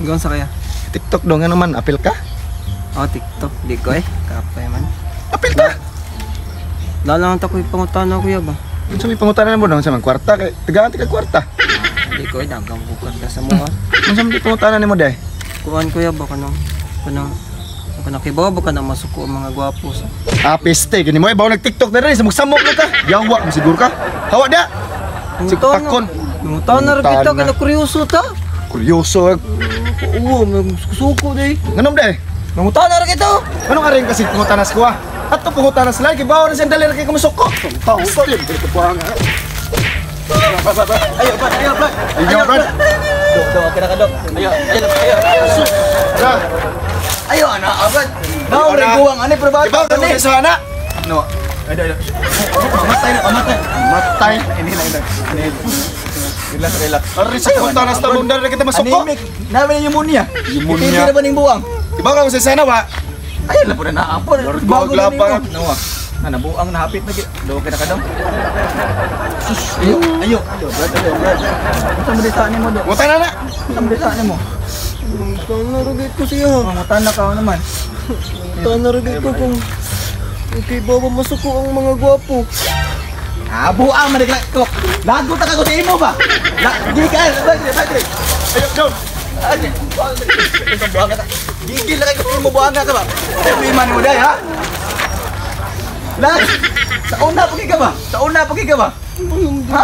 Gawon sa kaya? TikTok dong, ano man, apil ka? Oh, TikTok. Di ko eh. Kapay man. Apil ka! Lalang ta ko ipangutana kuya ba? Ano sa may pangutanan mo dong sa mga kwarta? Tigaan ka kwarta. Di ko eh. Dagang bukat ka sa mga. Ano sa may pangutanan mo day? Kuan kuya ba kanang kibaw ba ka na masuko ang mga gwapo sa? Piste, gini mo, ibaw nag-TikTok na rin, samok na ka. Yawa, masiguro ka. Hawa da! Sikpakon. Mangutana rin kita, kaya kuryoso ta. Kuryoso. Oo, suko day. Nganom day? Mangutana rin kita. Ano ka rin kasi pangutanas ko ha? At ito pangutanas lagi, bawa na siyang dali na kayo kumusoko. Pangutanas. Ayo, Brad, ayo, Brad. Ayo, Brad. Dok, okay na ka, Dok. Ayo. Ayo, anak, Brad. Mau rin buwang, ano, pero bakit? Ibaw ka mo sa anak? No. Ay. Matay. Ini. Relax. Aris sa pangutanas na mundar na kita masoko. Anemic. Namin yung pneumonia. Pneumonia. Hindi na ba ning buwang? Ibaw ka mo sa sana ba? Ay, lapo na naapon. Bago na nimo. No. Nabuang nahapit na gid. Do kita kadong. Ayo, Brad. Unsa mo dita nimo, Dok? Mutan na. Unsa mo dita nimo? Tanah rugit ko siya. Mangutan na ka naman. Tanah rugit ko kung okay ba masuk ko ang mga gwapo. Buang madigla ko. Lagot ta ka ko sa imo ba? Di ka, bagay. Ayo, go. Gigil na kayo mo buanga ka ba? Sabi man mo day ha? Lang! Sa una pagi ka ba? Ha?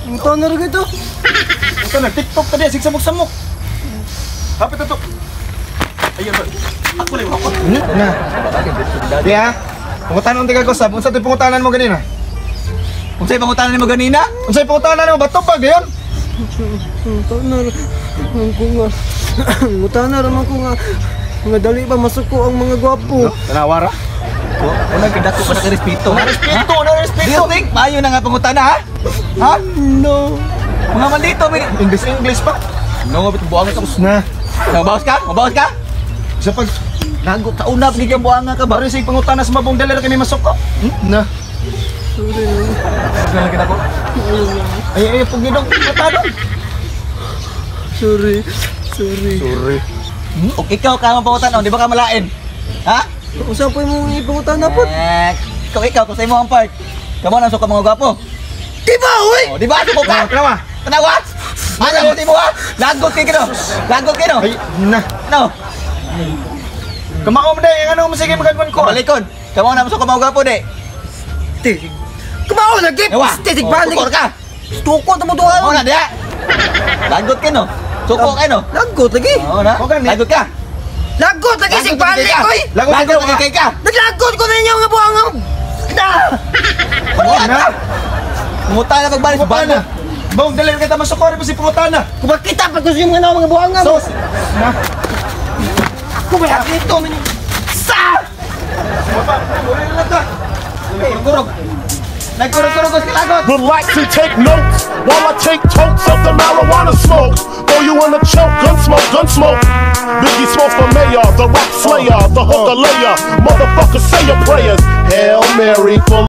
Ang toner gitu. Ito na, TikTok ka din, sigsamok-samok. Hapit ito. Ayun ba? Ako lang ako. Na. Di ha? Pangutanan ang tiga ko sab. Unsa ito pangutanan mo ganina? Unsay pangutanan mo ganina? Unsa yung pangutanan mo? Bato pa, gayon? Toner. Toner naman ko nga. Nga dali ba masuko ang mga gwapo. Tanawara? Una kita ko pada respeto. Respeto. Do you think mayo na nga pangutana ha? Ha? No. Mga maldito may English pa. no bit buang ka. Na. Mabawas ka? Sa pag Nagot sa una pagi ka buanga ka ba? bari sa pangutanas mabong daler kami masuko. Na. Sorry. Lagi ako. Ay, pagidong matadong. Sorry. O ikaw ka ang pangutan, di ba ka malain? Ha? Usap po mo ipangutan na po. Ikaw kung sa imo ang part. Kamo nang suka mga gwapo. Di ba, uy? Di ba suko ka? Tanawa? Ano mo ha? Lagot kayo. Ay, na. Ano? Kamao mo day, ano mo sige magagwan ko. Balikon. Kamo nang suka mga gwapo, di. Kumao lagi, stick balik. Tukor ka. Tuko mo tuwa. Oo na, diya. Lagot ka no? Suko ka no? Lagot lagi. Oo na. Lagot ka. Lagot lagi sing balik koy. Lagot ka kay ka. Naglagot ko na inyo nga buang. Na. Muta na pagbalik sa banda. Bong daler kita masuko rin pa si pangutana. Kung makita pa ko yung mga buang. Sos. Na. Ako ba dito man. Sa! Baba, uli na ta. Kurog. Nagkurog-kurog ka lagot. Relax and take notes while I take totes of the marijuana smoke. Throw you in a choke, gun smoke. Biggie Smalls for mayor, the rap slayer, the hooker layer. Motherfucker, say your prayers. Hail Mary, full